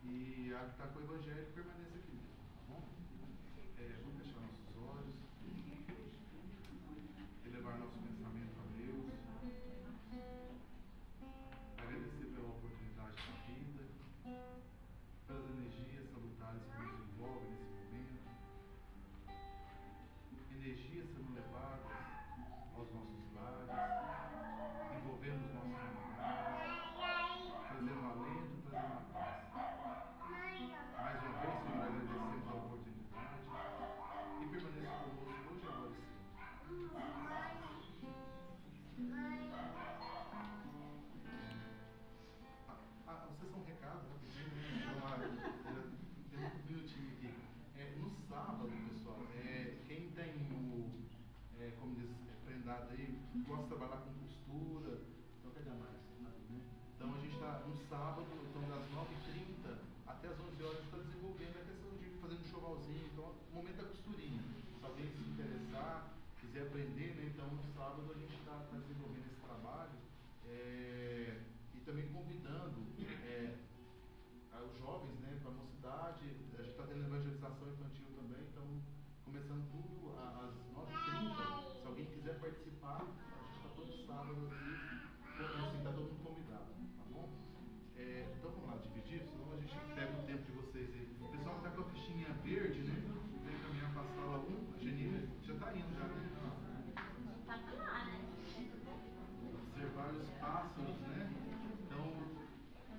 E a que está com o Evangelho permaneça aqui mesmo, tá bom? Vamos fechar nossos olhos, elevar nosso pensamento a Deus, agradecer pela oportunidade da vida, pelas energias salutares que nos envolvem nesse momento, energias sendo levadas aos nossos lares, envolvendo os nossos familiares, trazendo alento, trazendo a paz. Mais uma vez, Senhor, agradecemos a oportunidade e permaneça conosco hoje, agora e sempre. Vocês são um recado, rapidinho, tem um minutinho aqui. No sábado, pessoal, quem tem como diz, prendado aí, gosta de trabalhar com costura, então cadê a mais? Então a gente está no sábado, então das 9h30 até as 11 horas, a gente está desenvolvendo a questão de fazer um enxovalzinho, então o momento da costurinha. Se alguém se interessar, quiser aprender, né, então no sábado a gente está desenvolvendo esse trabalho e também convidando os jovens, né, para a mocidade. A gente está tendo evangelização infantil também, então começando tudo às 9h30. Se alguém quiser participar, a gente está todo sábado aqui. Assim, está todo mundo convidado, tá bom? Então vamos lá, dividir, senão a gente pega o tempo de vocês aí. O pessoal que está com a fichinha verde, né? Vem caminhar para a sala 1, a Genina já está indo já, né? Tá lá, né? Observar os pássaros, né? Então,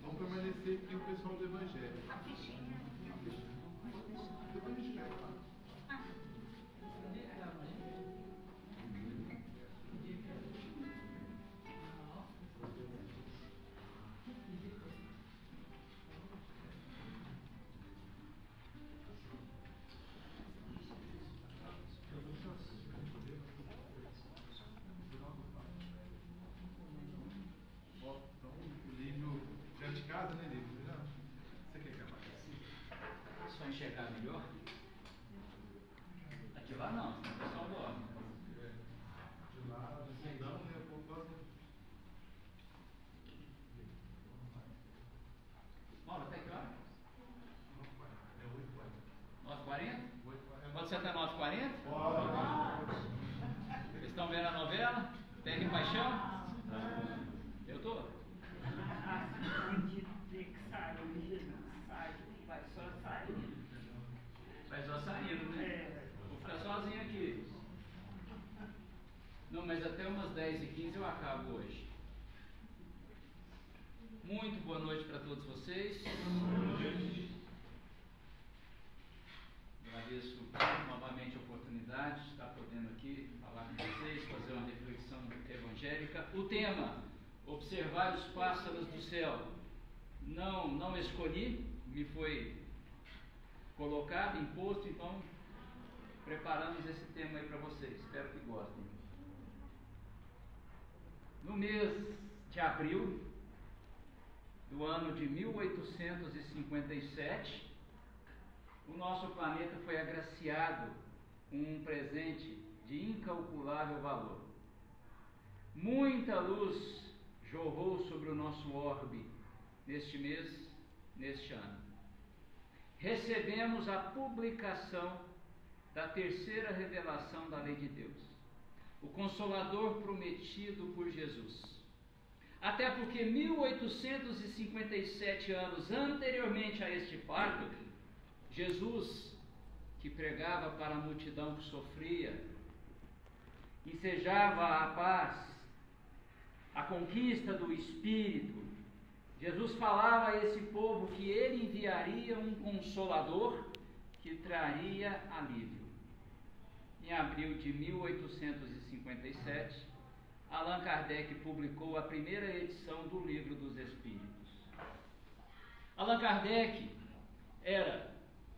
vamos permanecer aqui o pessoal do Evangelho. A fichinha. A fichinha. Depois a gente pega, tá? Então, o livro já de casa, né, livro? Você quer que apareça? Só enxergar melhor? Aqui lá não, senão o pessoal dorme. De lá, no fundão, né, o povo. Mauro, até que hora? 9h40. 9h40? Pode ser até 9h40? Pode. Vocês estão vendo a novela? Pega e Paixão? Eu tô. Tem que sair, vai só sair. Vai só saindo, né? Vou ficar sozinho aqui. Não, mas até umas 10h15 eu acabo hoje. Muito boa noite para todos vocês. Agradeço novamente a oportunidade de estar podendo aqui falar com vocês, fazer uma reflexão evangélica. O tema: observar os pássaros do céu. Não escolhi, me foi colocado, imposto, então preparamos esse tema aí para vocês. Espero que gostem. No mês de abril do ano de 1857, o nosso planeta foi agraciado com um presente de incalculável valor. Muita luz jorrou sobre o nosso orbe neste mês, neste ano. Recebemos a publicação da terceira revelação da lei de Deus, o Consolador prometido por Jesus. Até porque 1857 anos anteriormente a este fato, Jesus, que pregava para a multidão que sofria, ensejava a paz, a conquista do Espírito, Jesus falava a esse povo que ele enviaria um Consolador que traria alívio. Em abril de 1857, Allan Kardec publicou a primeira edição do Livro dos Espíritos. Allan Kardec era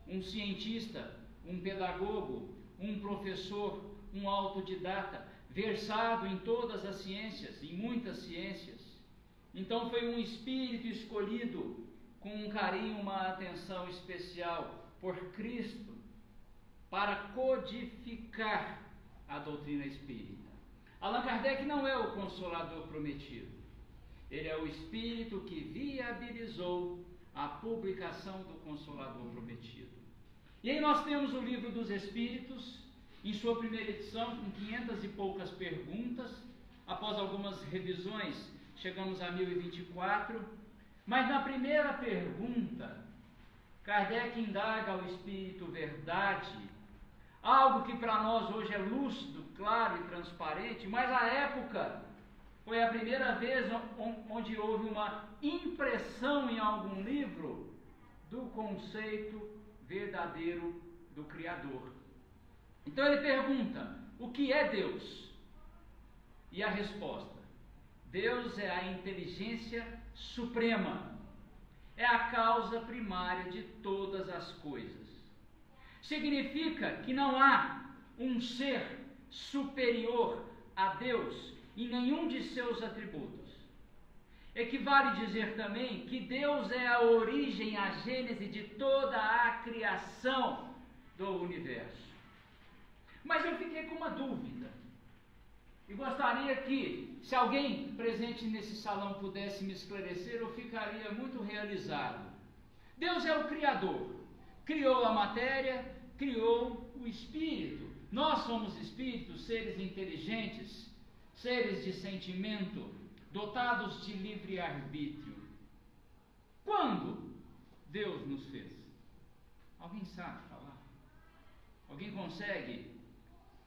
um cientista, um pedagogo, um professor, um autodidata, versado em todas as ciências, em muitas ciências. Então foi um espírito escolhido com um carinho, uma atenção especial por Cristo para codificar a doutrina espírita. Allan Kardec não é o Consolador prometido. Ele é o espírito que viabilizou a publicação do Consolador prometido. E aí nós temos o Livro dos Espíritos, em sua primeira edição, com 500 e poucas perguntas. Após algumas revisões, chegamos a 1024. Mas na primeira pergunta, Kardec indaga ao Espírito verdade, algo que para nós hoje é lúcido, claro e transparente, mas à época foi a primeira vez onde houve uma impressão em algum livro do conceito verdadeiro do Criador. Então ele pergunta: o que é Deus? E a resposta: Deus é a inteligência suprema, é a causa primária de todas as coisas. Significa que não há um ser superior a Deus em nenhum de seus atributos. Equivale dizer também que Deus é a origem, a gênese de toda a criação do universo. Mas eu fiquei com uma dúvida, e gostaria que, se alguém presente nesse salão pudesse me esclarecer, eu ficaria muito realizado. Deus é o Criador, criou a matéria, criou o espírito. Nós somos espíritos, seres inteligentes, seres de sentimento, dotados de livre-arbítrio. Quando Deus nos fez? Alguém sabe falar? Alguém consegue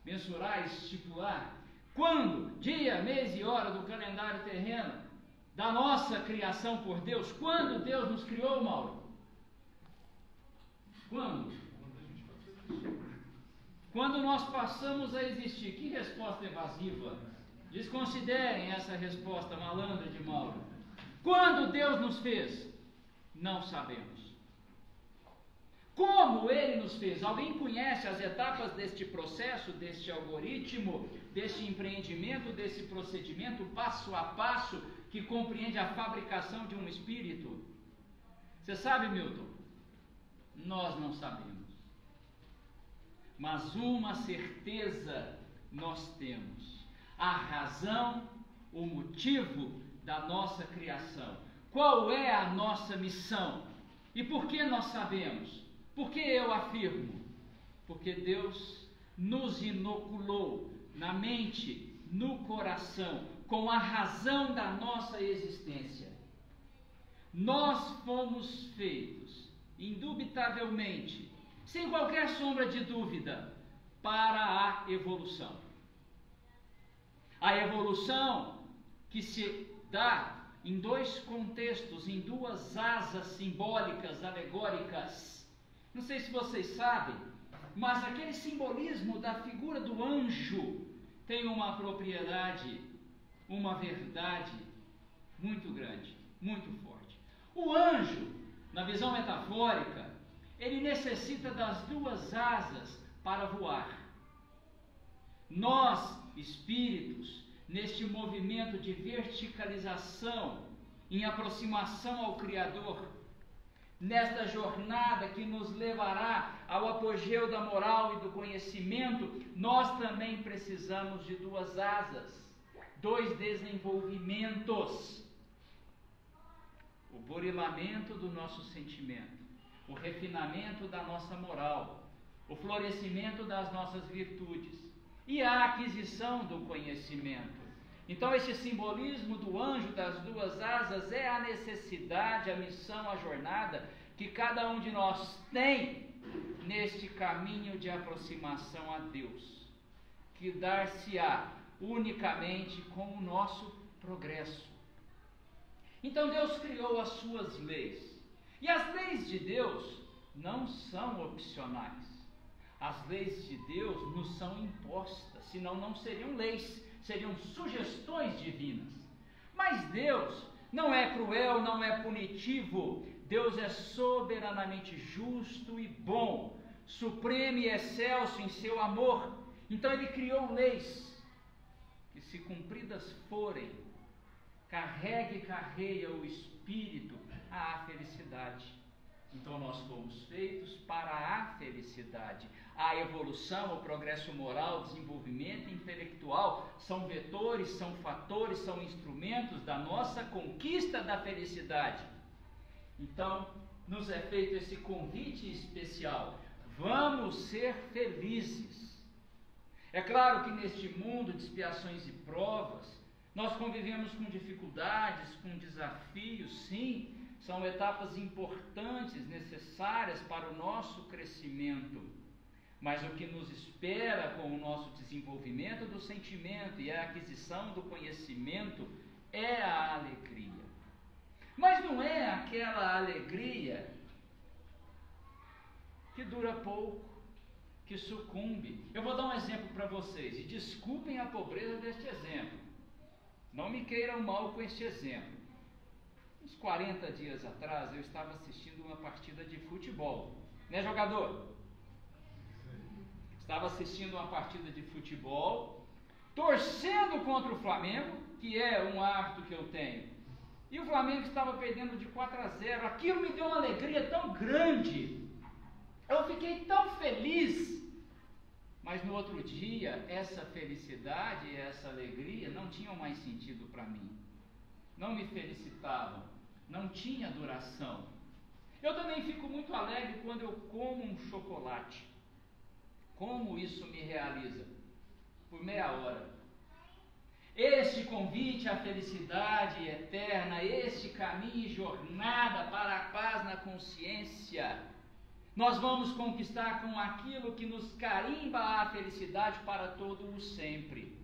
mensurar, estipular? Quando? Dia, mês e hora do calendário terreno da nossa criação por Deus? Quando Deus nos criou, Mauro? Quando? Quando nós passamos a existir. Que resposta evasiva! Desconsiderem essa resposta malandra de Mauro. Quando Deus nos fez? Não sabemos. Como Ele nos fez? Alguém conhece as etapas deste processo, deste algoritmo, deste empreendimento, desse procedimento passo a passo que compreende a fabricação de um espírito? Você sabe, Milton? Nós não sabemos. Mas uma certeza nós temos: a razão, o motivo da nossa criação. Qual é a nossa missão? E por que nós sabemos? Por que eu afirmo? Porque Deus nos inoculou na mente, no coração, com a razão da nossa existência. Nós fomos feitos, indubitavelmente, sem qualquer sombra de dúvida, para a evolução. A evolução que se dá em dois contextos, em duas asas simbólicas, alegóricas. Não sei se vocês sabem, mas aquele simbolismo da figura do anjo tem uma propriedade, uma verdade muito grande, muito forte. O anjo, na visão metafórica, ele necessita das duas asas para voar. Nós, espíritos, neste movimento de verticalização, em aproximação ao Criador, nesta jornada que nos levará ao apogeu da moral e do conhecimento, nós também precisamos de duas asas, dois desenvolvimentos: o burilamento do nosso sentimento, o refinamento da nossa moral, o florescimento das nossas virtudes e a aquisição do conhecimento. Então, esse simbolismo do anjo das duas asas é a necessidade, a missão, a jornada que cada um de nós tem neste caminho de aproximação a Deus, que dar-se-á unicamente com o nosso progresso. Então, Deus criou as suas leis, e as leis de Deus não são opcionais. As leis de Deus nos são impostas, senão não seriam leis, seriam sugestões divinas. Mas Deus não é cruel, não é punitivo. Deus é soberanamente justo e bom, supremo e excelso em seu amor. Então Ele criou leis que, se cumpridas forem, carrega e carreia o espírito à felicidade. Então nós fomos feitos para a felicidade. A evolução, o progresso moral, o desenvolvimento intelectual são vetores, são fatores, são instrumentos da nossa conquista da felicidade. Então, nos é feito esse convite especial. Vamos ser felizes. É claro que neste mundo de expiações e provas, nós convivemos com dificuldades, com desafios, sim, são etapas importantes, necessárias para o nosso crescimento. Mas o que nos espera com o nosso desenvolvimento do sentimento e a aquisição do conhecimento é a alegria. Mas não é aquela alegria que dura pouco, que sucumbe. Eu vou dar um exemplo para vocês, e desculpem a pobreza deste exemplo. Não me queiram mal com este exemplo. Uns 40 dias atrás, eu estava assistindo uma partida de futebol. Né, jogador? Estava assistindo uma partida de futebol, torcendo contra o Flamengo, que é um hábito que eu tenho. E o Flamengo estava perdendo de 4-0. Aquilo me deu uma alegria tão grande. Eu fiquei tão feliz. Mas no outro dia, essa felicidade e essa alegria não tinham mais sentido para mim. Não me felicitavam. Não tinha duração. Eu também fico muito alegre quando eu como um chocolate. Como isso me realiza? Por meia hora. Este convite à felicidade eterna, este caminho e jornada para a paz na consciência, nós vamos conquistar com aquilo que nos carimba a felicidade para todo o sempre.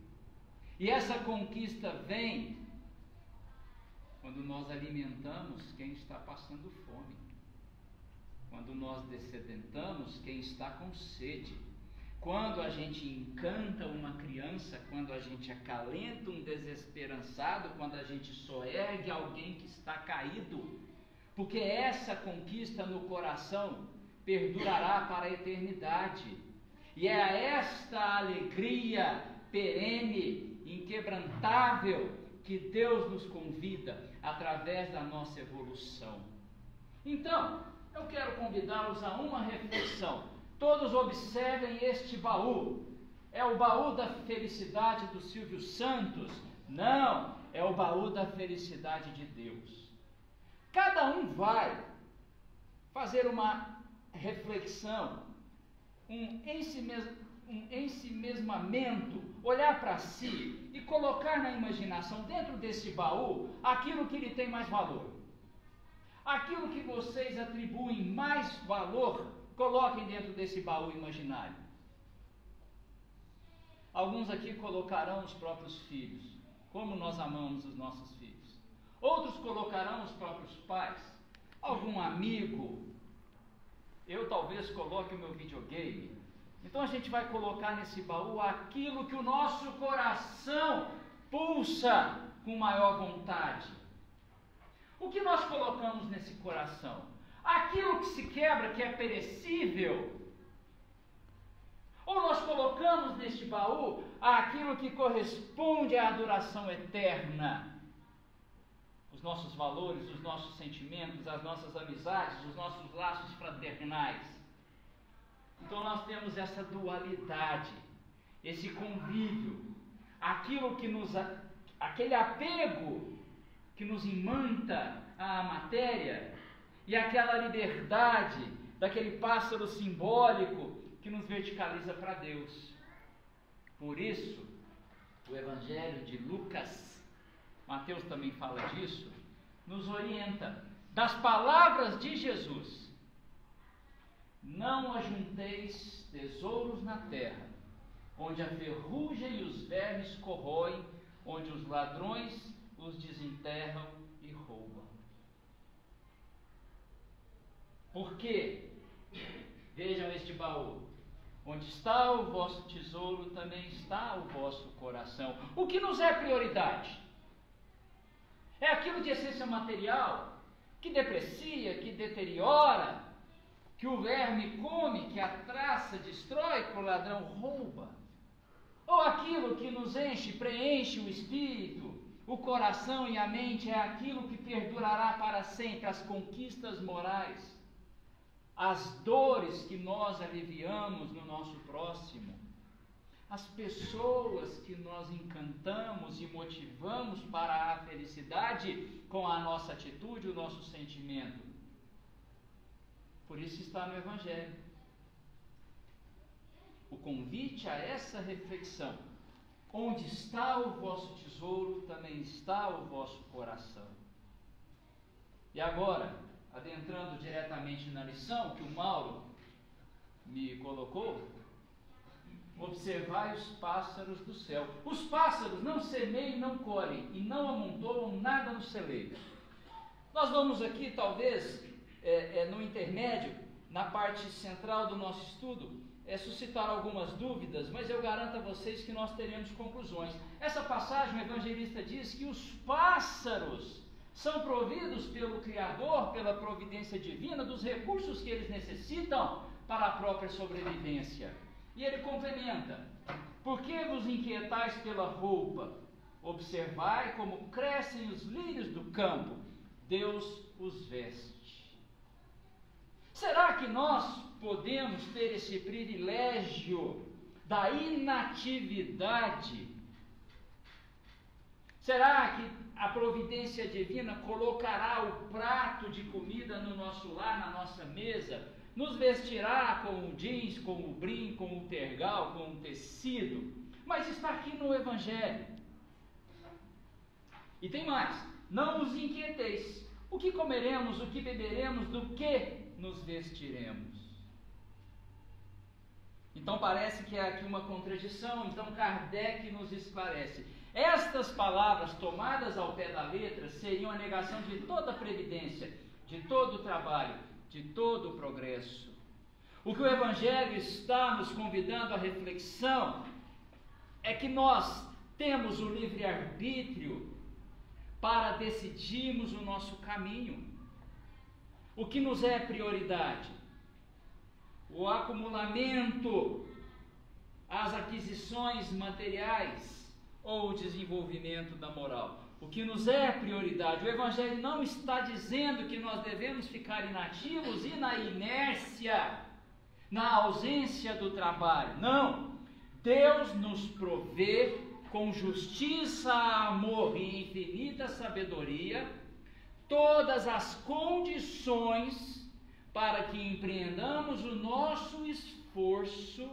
E essa conquista vem quando nós alimentamos quem está passando fome, quando nós dessedentamos quem está com sede, quando a gente encanta uma criança, quando a gente acalenta um desesperançado, quando a gente soergue alguém que está caído, porque essa conquista no coração perdurará para a eternidade. E é esta alegria perene, inquebrantável, que Deus nos convida através da nossa evolução. Então, eu quero convidá-los a uma reflexão. Todos observem este baú. É o baú da felicidade do Silvio Santos? Não, é o baú da felicidade de Deus. Cada um vai fazer uma reflexão, um ensimesmamento, olhar para si e colocar na imaginação, dentro desse baú, aquilo que lhe tem mais valor. Aquilo que vocês atribuem mais valor, coloquem dentro desse baú imaginário. Alguns aqui colocarão os próprios filhos, como nós amamos os nossos filhos. Outros colocarão os próprios pais, algum amigo. Eu talvez coloque o meu videogame. Então a gente vai colocar nesse baú aquilo que o nosso coração pulsa com maior vontade. O que nós colocamos nesse coração? Aquilo que se quebra, que é perecível? Ou nós colocamos neste baú aquilo que corresponde à adoração eterna? Os nossos valores, os nossos sentimentos, as nossas amizades, os nossos laços fraternais. Então nós temos essa dualidade, esse convívio, aquele apego que nos imanta à matéria e aquela liberdade daquele pássaro simbólico que nos verticaliza para Deus. Por isso, o Evangelho de Lucas, Mateus também fala disso, nos orienta das palavras de Jesus: não ajunteis tesouros na terra, onde a ferrugem e os vermes corroem, onde os ladrões os desenterram e roubam. Porque, vejam este baú, onde está o vosso tesouro, também está o vosso coração. O que nos é prioridade? É aquilo de essência material, que deprecia, que deteriora, que o verme come, que a traça destrói, que o ladrão rouba? Ou aquilo que nos enche, preenche o espírito, o coração e a mente, é aquilo que perdurará para sempre, as conquistas morais, as dores que nós aliviamos no nosso próximo, as pessoas que nós encantamos e motivamos para a felicidade com a nossa atitude, o nosso sentimento. Por isso está no Evangelho. O convite a essa reflexão. Onde está o vosso tesouro, também está o vosso coração. E agora, adentrando diretamente na lição que o Mauro me colocou, observai os pássaros do céu. Os pássaros não semeiam, não colhem e não amontoam nada no celeiro. Nós vamos aqui, talvez, no intermédio, na parte central do nosso estudo, suscitar algumas dúvidas, mas eu garanto a vocês que nós teremos conclusões. Essa passagem, o evangelista diz que os pássaros são providos pelo Criador, pela providência divina, dos recursos que eles necessitam para a própria sobrevivência. E ele complementa: por que vos inquietais pela roupa? Observai como crescem os lírios do campo, Deus os veste. Será que nós podemos ter esse privilégio da inatividade? Será que a providência divina colocará o prato de comida no nosso lar, na nossa mesa, nos vestirá com o jeans, com o brim, com o tergal, com o tecido? Mas está aqui no Evangelho. E tem mais: não vos inquieteis. O que comeremos, o que beberemos, do que nos vestiremos? Então parece que há aqui uma contradição. Então Kardec nos esclarece. Estas palavras tomadas ao pé da letra seriam a negação de toda a previdência, de todo o trabalho, de todo o progresso. O que o Evangelho está nos convidando à reflexão é que nós temos o livre-arbítrio para decidirmos o nosso caminho. O que nos é prioridade? O acumulamento, as aquisições materiais ou o desenvolvimento da moral? O que nos é prioridade? O Evangelho não está dizendo que nós devemos ficar inativos e na inércia, na ausência do trabalho. Não! Deus nos provê com justiça, amor e infinita sabedoria todas as condições para que empreendamos o nosso esforço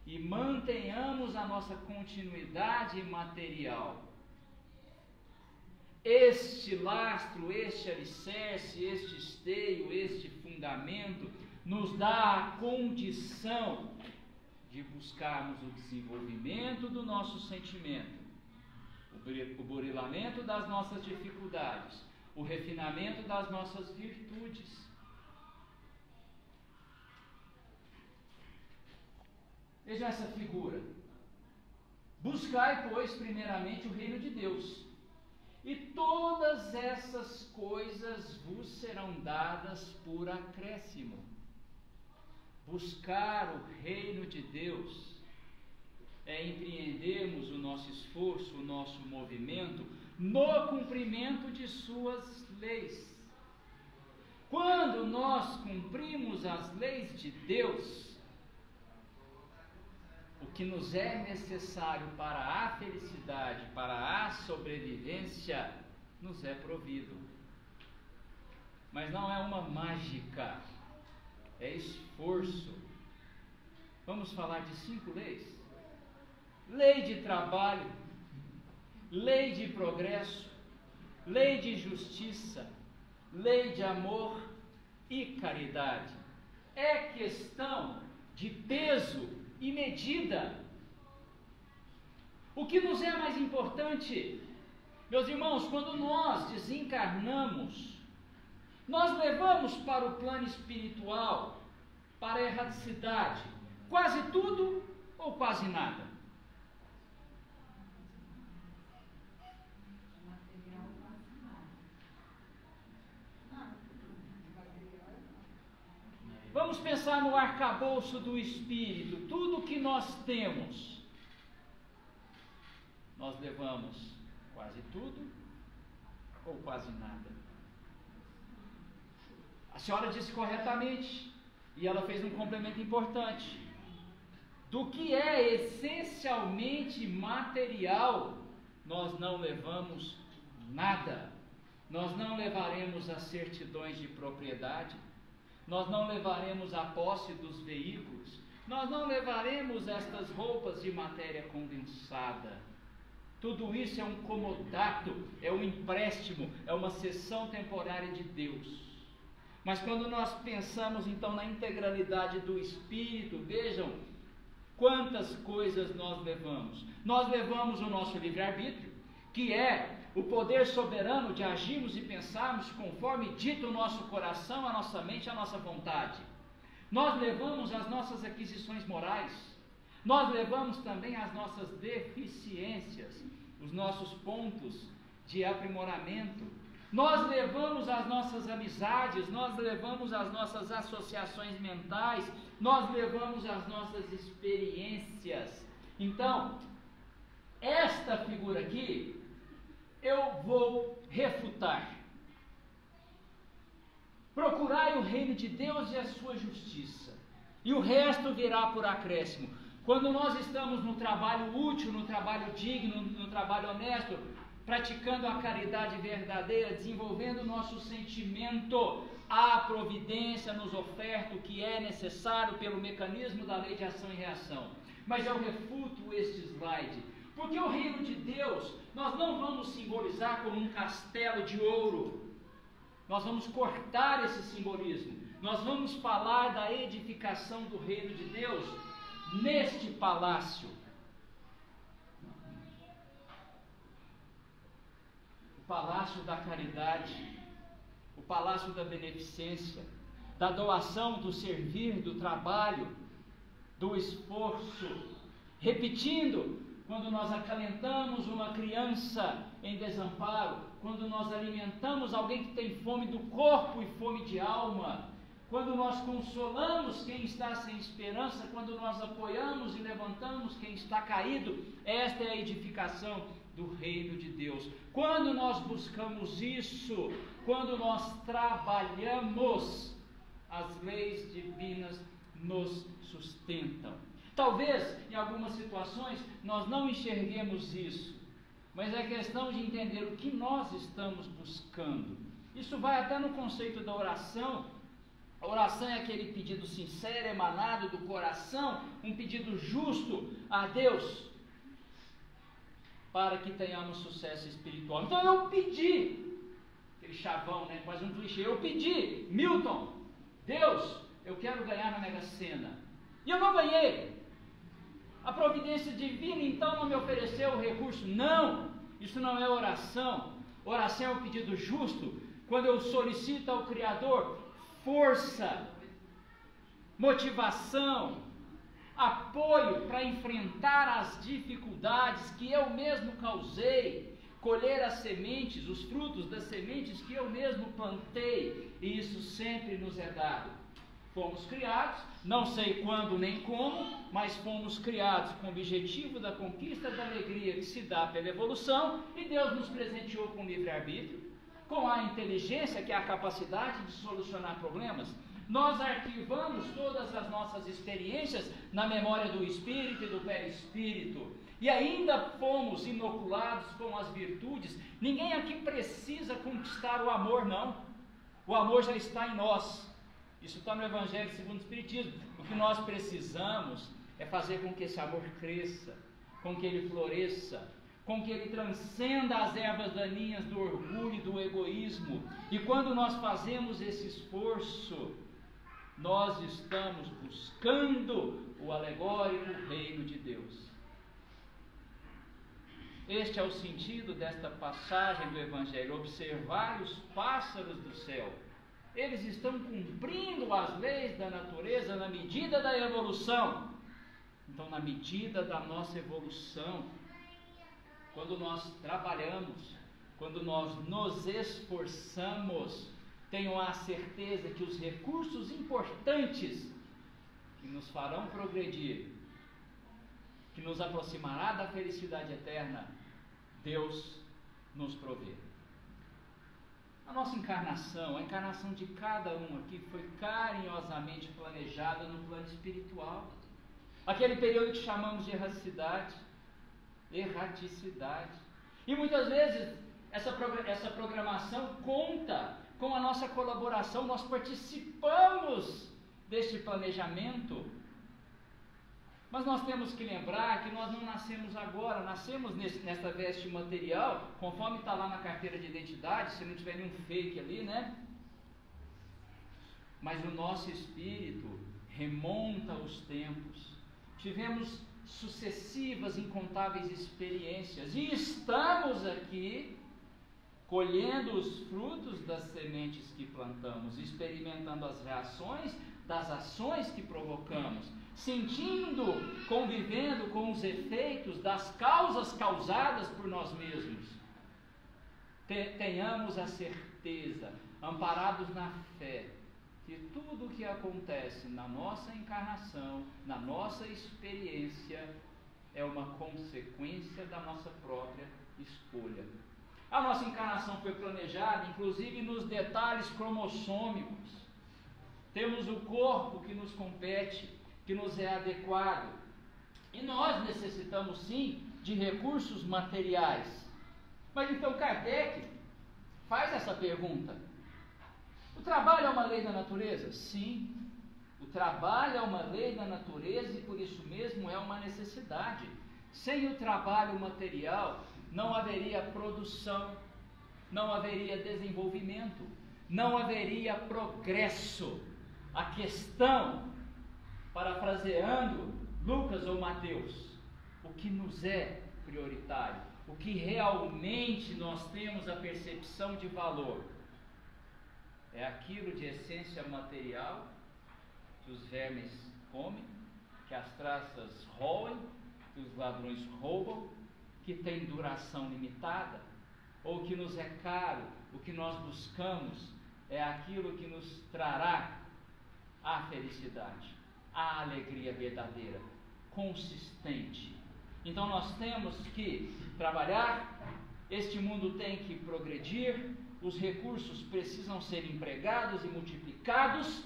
e mantenhamos a nossa continuidade material. Este lastro, este alicerce, este esteio, este fundamento nos dá a condição de buscarmos o desenvolvimento do nosso sentimento, o burilamento das nossas dificuldades, o refinamento das nossas virtudes. Vejam essa figura. Buscai, pois, primeiramente o reino de Deus, e todas essas coisas vos serão dadas por acréscimo. Buscar o reino de Deus é empreendermos o nosso esforço, o nosso movimento no cumprimento de suas leis. Quando nós cumprimos as leis de Deus, o que nos é necessário para a felicidade, para a sobrevivência, nos é provido. Mas não é uma mágica, é esforço. Vamos falar de 5 leis: lei de trabalho, lei de progresso, lei de justiça, lei de amor e caridade. É questão de peso e medida. O que nos é mais importante, meus irmãos, quando nós desencarnamos, nós levamos para o plano espiritual, para a erradicidade, quase tudo ou quase nada? Vamos pensar no arcabouço do Espírito. Tudo que nós temos, nós levamos quase tudo ou quase nada? A senhora disse corretamente, e ela fez um complemento importante. Do que é essencialmente material, nós não levamos nada. Nós não levaremos as certidões de propriedade, nós não levaremos a posse dos veículos, nós não levaremos estas roupas de matéria condensada. Tudo isso é um comodato, é um empréstimo, é uma cessão temporária de Deus. Mas quando nós pensamos então na integralidade do Espírito, vejam quantas coisas nós levamos. Nós levamos o nosso livre-arbítrio, que é o poder soberano de agirmos e pensarmos conforme dito o nosso coração, a nossa mente, a nossa vontade. Nós levamos as nossas aquisições morais, nós levamos também as nossas deficiências, os nossos pontos de aprimoramento, nós levamos as nossas amizades, nós levamos as nossas associações mentais, nós levamos as nossas experiências. Então, esta figura aqui, eu vou refutar. Procurai o reino de Deus e a sua justiça, e o resto virá por acréscimo. Quando nós estamos no trabalho útil, no trabalho digno, no trabalho honesto, praticando a caridade verdadeira, desenvolvendo o nosso sentimento, a providência nos oferta o que é necessário pelo mecanismo da lei de ação e reação. Mas eu refuto este slide, porque o reino de Deus, nós não vamos simbolizar como um castelo de ouro. Nós vamos cortar esse simbolismo. Nós vamos falar da edificação do reino de Deus neste palácio. O palácio da caridade, o palácio da beneficência, da doação, do servir, do trabalho, do esforço. Repetindo, quando nós acalentamos uma criança em desamparo, quando nós alimentamos alguém que tem fome do corpo e fome de alma, quando nós consolamos quem está sem esperança, quando nós apoiamos e levantamos quem está caído, esta é a edificação do reino de Deus. Quando nós buscamos isso, quando nós trabalhamos, as leis divinas nos sustentam. Talvez, em algumas situações, nós não enxerguemos isso, mas é questão de entender o que nós estamos buscando. Isso vai até no conceito da oração. A oração é aquele pedido sincero, emanado do coração, um pedido justo a Deus, para que tenhamos sucesso espiritual. Então eu pedi, aquele chavão, né, quase um clichê, eu pedi, Milton, Deus, eu quero ganhar na Mega Sena, e eu não ganhei. A providência divina então não me ofereceu o recurso. Não, isso não é oração. Oração é um pedido justo, quando eu solicito ao Criador força, motivação, apoio para enfrentar as dificuldades que eu mesmo causei, colher as sementes, os frutos das sementes que eu mesmo plantei, e isso sempre nos é dado. Fomos criados, não sei quando nem como, mas fomos criados com o objetivo da conquista da alegria que se dá pela evolução, e Deus nos presenteou com livre-arbítrio, com a inteligência, que é a capacidade de solucionar problemas. Nós arquivamos todas as nossas experiências na memória do espírito e do perispírito, e ainda fomos inoculados com as virtudes. Ninguém aqui precisa conquistar o amor, não. O amor já está em nós. Isso está no Evangelho segundo o Espiritismo. O que nós precisamos é fazer com que esse amor cresça, com que ele floresça, com que ele transcenda as ervas daninhas do orgulho e do egoísmo. E quando nós fazemos esse esforço, nós estamos buscando o alegórico reino de Deus. Este é o sentido desta passagem do Evangelho. Observar os pássaros do céu. Eles estão cumprindo as leis da natureza na medida da evolução. Então, na medida da nossa evolução, quando nós trabalhamos, quando nós nos esforçamos, tenham a certeza que os recursos importantes que nos farão progredir, que nos aproximará da felicidade eterna, Deus nos provê. A nossa encarnação, a encarnação de cada um aqui foi carinhosamente planejada no plano espiritual. Aquele período que chamamos de erraticidade. E muitas vezes essa programação conta com a nossa colaboração, nós participamos deste planejamento. Mas nós temos que lembrar que nós não nascemos agora, nascemos nessa veste material, conforme está lá na carteira de identidade, se não tiver nenhum fake ali, né? Mas o nosso espírito remonta os tempos. Tivemos sucessivas, incontáveis experiências e estamos aqui colhendo os frutos das sementes que plantamos, experimentando as reações das ações que provocamos, sentindo, convivendo com os efeitos das causas causadas por nós mesmos. Tenhamos a certeza, amparados na fé, que tudo o que acontece na nossa encarnação, na nossa experiência, é uma consequência da nossa própria escolha. A nossa encarnação foi planejada, inclusive nos detalhes cromossômicos. Temos o corpo que nos compete, que nos é adequado. E nós necessitamos sim de recursos materiais. Mas então Kardec faz essa pergunta: o trabalho é uma lei da natureza? Sim, o trabalho é uma lei da natureza e por isso mesmo é uma necessidade. Sem o trabalho material não haveria produção, não haveria desenvolvimento, não haveria progresso. A questão, parafraseando Lucas ou Mateus, o que nos é prioritário, o que realmente nós temos a percepção de valor, é aquilo de essência material que os vermes comem, que as traças roem, que os ladrões roubam, que tem duração limitada, ou que nos é caro, o que nós buscamos é aquilo que nos trará a felicidade, a alegria verdadeira, consistente. Então nós temos que trabalhar, este mundo tem que progredir, os recursos precisam ser empregados e multiplicados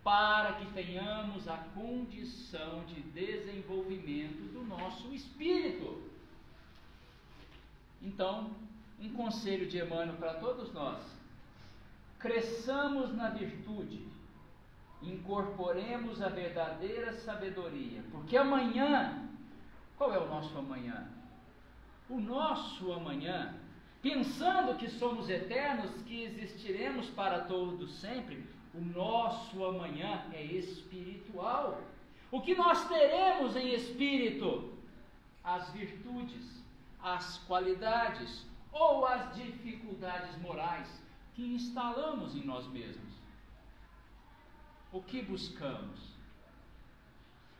para que tenhamos a condição de desenvolvimento do nosso espírito. Então, um conselho de Emmanuel para todos nós: cresçamos na virtude, incorporemos a verdadeira sabedoria, porque amanhã, qual é o nosso amanhã? O nosso amanhã, pensando que somos eternos, que existiremos para todos sempre, o nosso amanhã é espiritual. O que nós teremos em espírito? As virtudes, as qualidades ou as dificuldades morais que instalamos em nós mesmos. O que buscamos?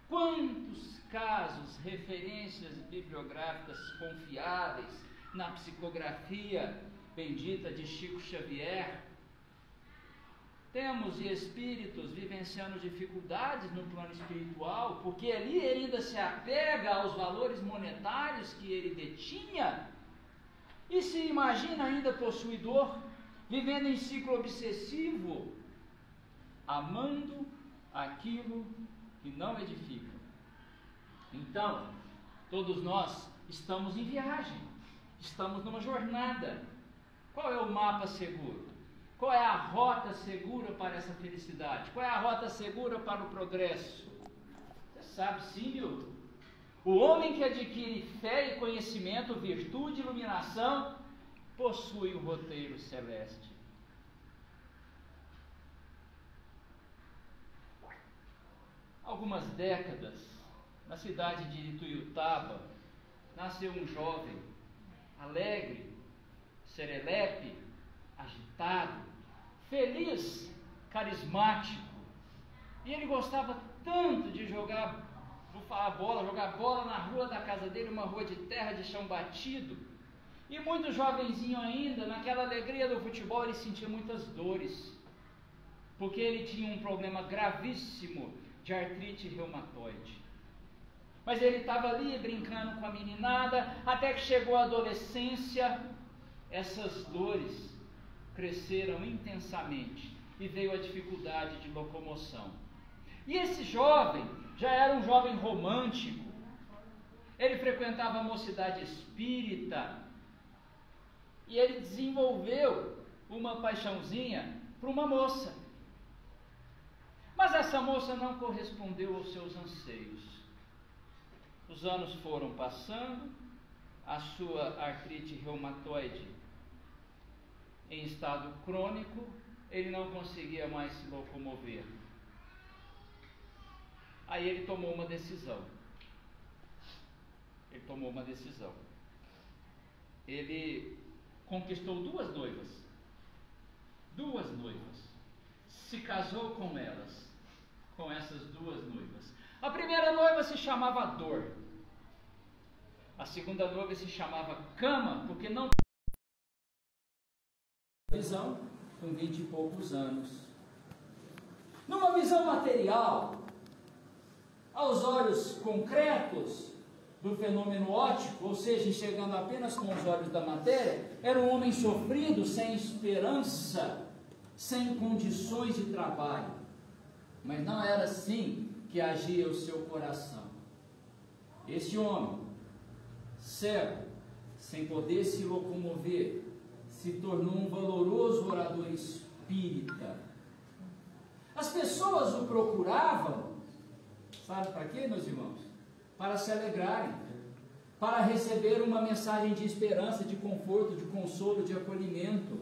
Quantos casos, referências bibliográficas confiáveis na psicografia bendita de Chico Xavier, temos espíritos vivenciando dificuldades no plano espiritual, porque ali ele ainda se apega aos valores monetários que ele detinha, e se imagina ainda possuidor, vivendo em ciclo obsessivo, amando aquilo que não edifica. Então, todos nós estamos em viagem, estamos numa jornada. Qual é o mapa seguro? Qual é a rota segura para essa felicidade? Qual é a rota segura para o progresso? Você sabe sim, Milton. O homem que adquire fé e conhecimento, virtude e iluminação, possui o roteiro celeste. Algumas décadas, na cidade de Ituiutaba, nasceu um jovem alegre, serelepe, agitado, feliz, carismático. E ele gostava tanto de jogar bola na rua da casa dele, uma rua de terra, de chão batido. E muito jovenzinho ainda, naquela alegria do futebol, ele sentia muitas dores, porque ele tinha um problema gravíssimo de artrite reumatoide. Mas ele estava ali brincando com a meninada, até que chegou a adolescência, essas dores cresceram intensamente e veio a dificuldade de locomoção. E esse jovem já era um jovem romântico, ele frequentava a mocidade espírita e ele desenvolveu uma paixãozinha para uma moça. Mas essa moça não correspondeu aos seus anseios. Os anos foram passando, a sua artrite reumatoide em estado crônico, ele não conseguia mais se locomover. Aí ele tomou uma decisão. Ele conquistou duas noivas. Se casou com elas, com essas duas noivas. A primeira noiva se chamava Dor. A segunda noiva se chamava Cama, porque não visão com 20 e poucos anos. Numa visão material, aos olhos concretos do fenômeno óptico, ou seja, enxergando apenas com os olhos da matéria, era um homem sofrido, sem esperança, sem condições de trabalho. Mas não era assim que agia o seu coração. Esse homem, cego, sem poder se locomover, se tornou um valoroso orador espírita. As pessoas o procuravam, sabe para quê, meus irmãos? Para se alegrarem, para receber uma mensagem de esperança, de conforto, de consolo, de acolhimento.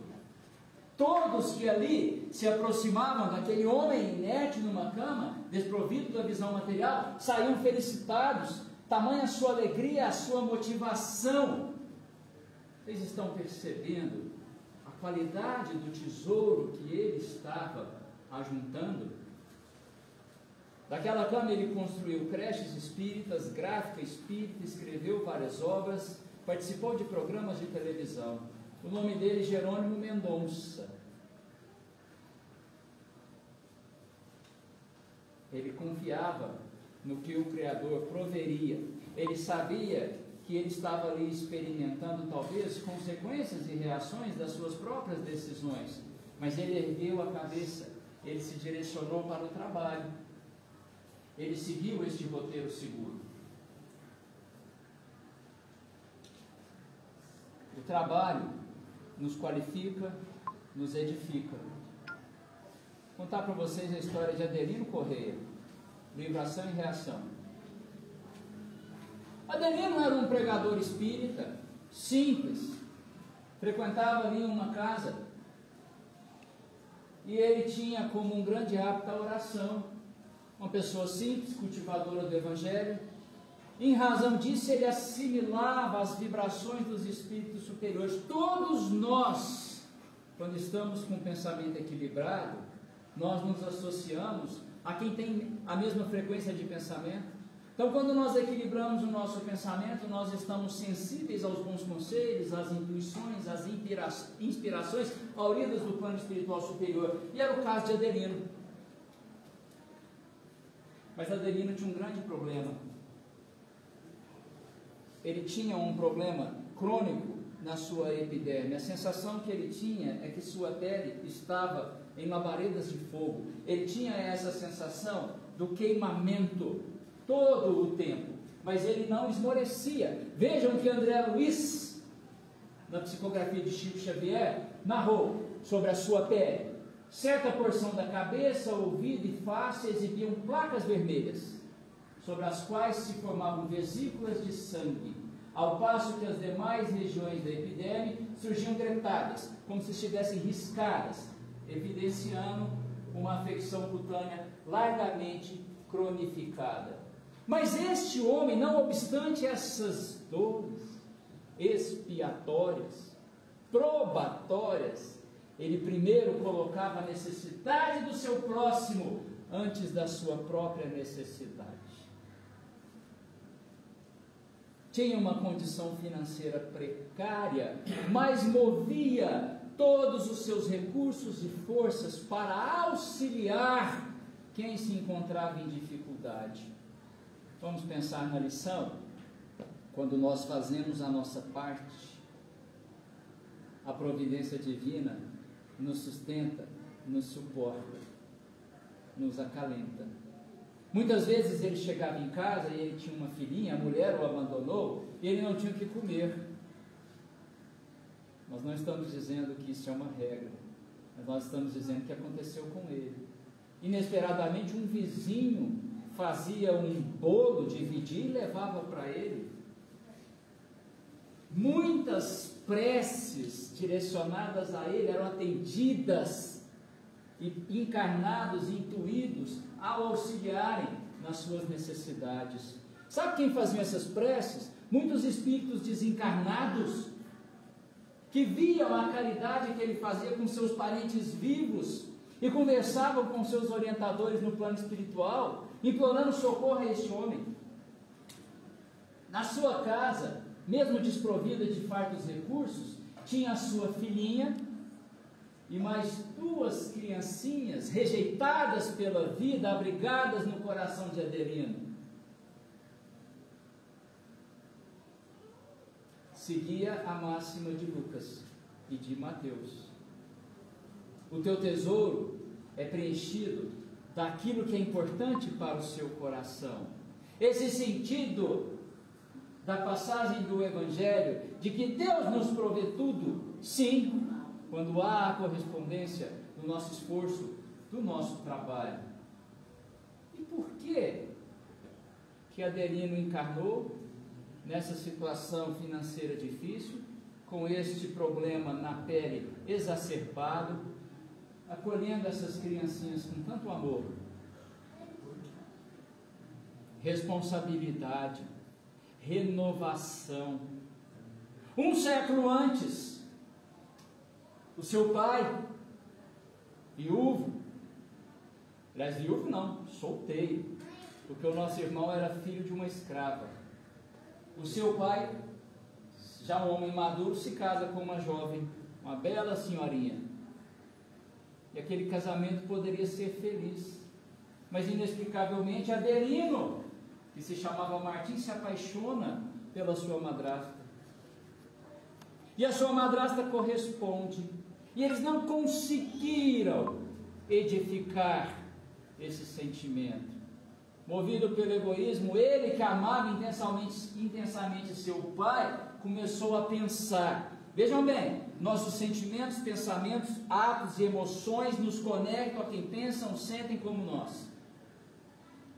Todos que ali se aproximavam daquele homem inerte numa cama, desprovido da visão material, saíam felicitados, tamanha a sua alegria, a sua motivação. Vocês estão percebendo a qualidade do tesouro que ele estava ajuntando? Daquela cama ele construiu creches espíritas, gráfica espírita, escreveu várias obras, participou de programas de televisão. O nome dele é Jerônimo Mendonça. Ele confiava no que o Criador proveria. Ele sabia que ele estava ali experimentando talvez consequências e reações das suas próprias decisões, mas ele ergueu a cabeça, ele se direcionou para o trabalho, ele seguiu este roteiro seguro. O trabalho nos qualifica, nos edifica. Vou contar para vocês a história de Adelino Correia, livro Ação e Reação. Adelino era um pregador espírita, simples, frequentava ali uma casa, e ele tinha como um grande hábito a oração. Uma pessoa simples, cultivadora do Evangelho. Em razão disso, ele assimilava as vibrações dos espíritos superiores. Todos nós, quando estamos com um pensamento equilibrado, nós nos associamos a quem tem a mesma frequência de pensamento. Então, quando nós equilibramos o nosso pensamento, nós estamos sensíveis aos bons conselhos, às intuições, às inspirações auridas do plano espiritual superior. E era o caso de Adelino. Mas Adelino tinha um grande problema. Ele tinha um problema crônico na sua epiderme. A sensação que ele tinha é que sua pele estava em labaredas de fogo. Ele tinha essa sensação do queimamento todo o tempo, mas ele não esmorecia. Vejam que André Luiz, na psicografia de Chico Xavier, narrou sobre a sua pele. Certa porção da cabeça, ouvido e face exibiam placas vermelhas, sobre as quais se formavam vesículas de sangue, ao passo que as demais regiões da epiderme surgiam gretadas, como se estivessem riscadas, evidenciando uma afecção cutânea largamente cronificada. Mas este homem, não obstante essas dores expiatórias, probatórias, ele primeiro colocava a necessidade do seu próximo antes da sua própria necessidade. Tinha uma condição financeira precária, mas movia todos os seus recursos e forças para auxiliar quem se encontrava em dificuldade. Vamos pensar na lição. Quando nós fazemos a nossa parte, a providência divina nos sustenta, nos suporta, nos acalenta. Muitas vezes ele chegava em casa e ele tinha uma filhinha, a mulher o abandonou e ele não tinha o que comer. Nós não estamos dizendo que isso é uma regra, Mas nós estamos dizendo que aconteceu com ele. Inesperadamente, um vizinho fazia um bolo, dividia e levava para ele. Muitas preces direcionadas a ele eram atendidas e encarnados, intuídos ao auxiliarem nas suas necessidades. Sabe quem fazia essas preces? Muitos espíritos desencarnados que viam a caridade que ele fazia com seus parentes vivos e conversavam com seus orientadores no plano espiritual, implorando socorro a este homem. Na sua casa, mesmo desprovida de fartos recursos, tinha a sua filhinha e mais 2 criancinhas rejeitadas pela vida, abrigadas no coração de Adelino. Seguia a máxima de Lucas e de Mateus. O teu tesouro é preenchido daquilo que é importante para o seu coração. Esse sentido da passagem do Evangelho, de que Deus nos provê tudo, sim, quando há a correspondência do nosso esforço, do nosso trabalho. E por que Adelino encarnou nessa situação financeira difícil, com este problema na pele exacerbado, acolhendo essas criancinhas com tanto amor? Responsabilidade, renovação. Um século antes, o seu pai, viúvo, aliás, viúvo não, solteiro, porque o nosso irmão era filho de uma escrava. O seu pai, já um homem maduro, se casa com uma jovem, uma bela senhorinha. E aquele casamento poderia ser feliz, mas inexplicavelmente Adelino, que se chamava Martim, se apaixona pela sua madrasta. E a sua madrasta corresponde. E eles não conseguiram edificar esse sentimento. Movido pelo egoísmo, ele que amava intensamente seu pai, começou a pensar. Vejam bem, nossos sentimentos, pensamentos, atos e emoções nos conectam a quem pensam, sentem como nós.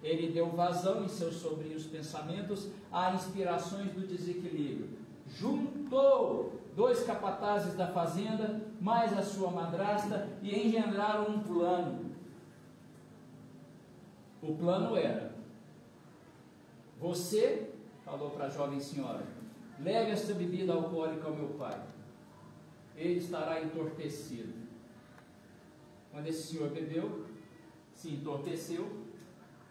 Ele deu vazão em seus sobrios pensamentos a inspirações do desequilíbrio. Juntou 2 capatazes da fazenda, mais a sua madrasta, e engendraram um plano. O plano era: você, falou para a jovem senhora, leve esta bebida alcoólica ao meu pai. Ele estará entorpecido. Quando esse senhor bebeu, se entorpeceu,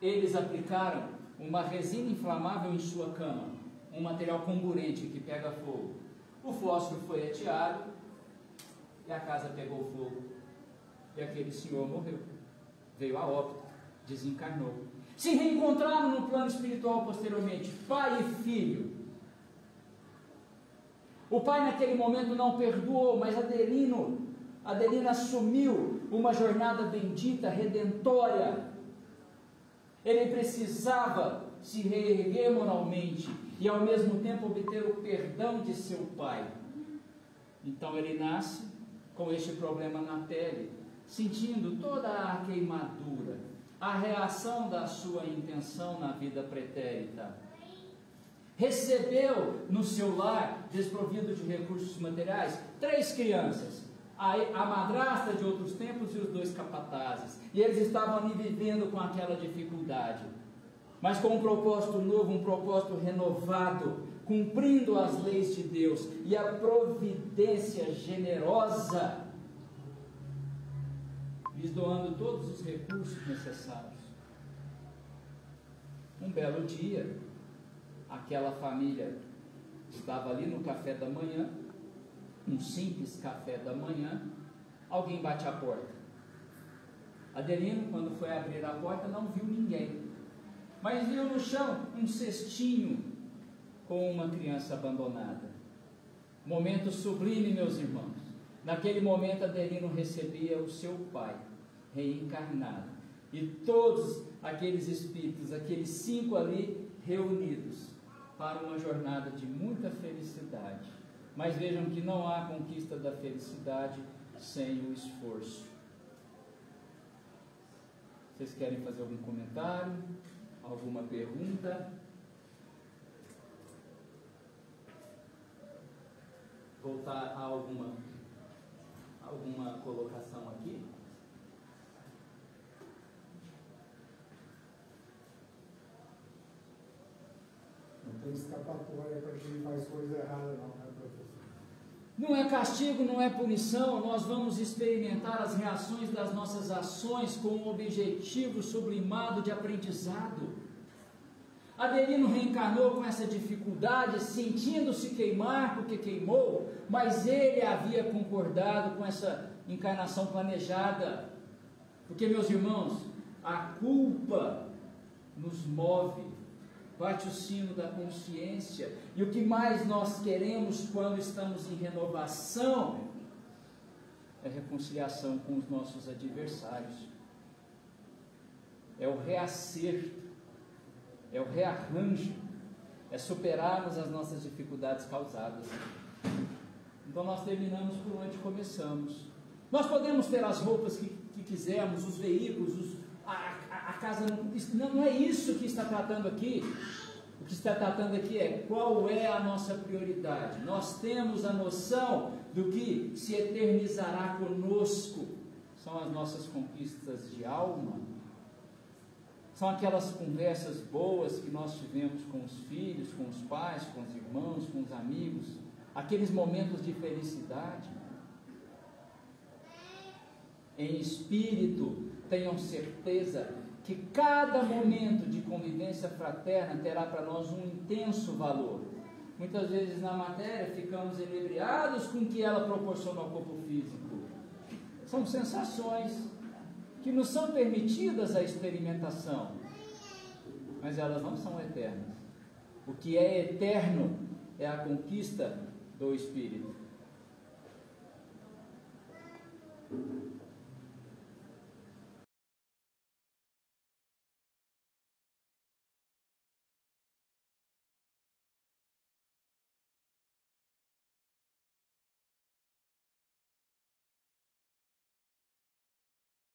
eles aplicaram uma resina inflamável em sua cama, um material comburente que pega fogo. O fósforo foi ateado e a casa pegou fogo. E aquele senhor morreu, veio a óbito, desencarnou. Se reencontraram no plano espiritual posteriormente, pai e filho. O pai naquele momento não perdoou, mas Adelino assumiu uma jornada bendita, redentória. Ele precisava se reerguer moralmente e ao mesmo tempo obter o perdão de seu pai. Então ele nasce com este problema na pele, sentindo toda a queimadura, a reação da sua intenção na vida pretérita. Recebeu no seu lar, desprovido de recursos materiais, 3 crianças, a madrasta de outros tempos e os 2 capatazes, e eles estavam ali vivendo com aquela dificuldade, mas com um propósito novo, um propósito renovado, cumprindo as leis de Deus e a providência generosa, lhes doando todos os recursos necessários. Um belo dia, aquela família estava ali no café da manhã, um simples café da manhã, alguém bate à porta. Adelino, quando foi abrir a porta, não viu ninguém, mas viu no chão um cestinho com uma criança abandonada. Momento sublime, meus irmãos. Naquele momento, Adelino recebia o seu pai reencarnado, e todos aqueles espíritos, aqueles 5 ali reunidos para uma jornada de muita felicidade. Mas vejam que não há conquista da felicidade sem o esforço. Vocês querem fazer algum comentário? Alguma pergunta? Voltar a alguma colocação aqui? Não tem escapatória para quem faz coisa errada, não, né, professor? Não é castigo, não é punição, nós vamos experimentar as reações das nossas ações com um objetivo sublimado de aprendizado. Adelino reencarnou com essa dificuldade, sentindo-se queimar porque queimou, mas ele havia concordado com essa encarnação planejada. Porque, meus irmãos, a culpa nos move, bate o sino da consciência, e o que mais nós queremos quando estamos em renovação é reconciliação com os nossos adversários, é o reacerto, é o rearranjo, é superarmos as nossas dificuldades causadas. Então nós terminamos por onde começamos. Nós podemos ter as roupas que quisermos, os veículos, a casa, não é isso que está tratando aqui. O que está tratando aqui é qual é a nossa prioridade. Nós temos a noção do que se eternizará conosco. São as nossas conquistas de alma. São aquelas conversas boas que nós tivemos com os filhos, com os pais, com os irmãos, com os amigos. Aqueles momentos de felicidade. Em espírito, tenham certeza que cada momento de convivência fraterna terá para nós um intenso valor. Muitas vezes na matéria ficamos inebriados com o que ela proporciona ao corpo físico. São sensações que nos são permitidas a experimentação, mas elas não são eternas. O que é eterno é a conquista do espírito.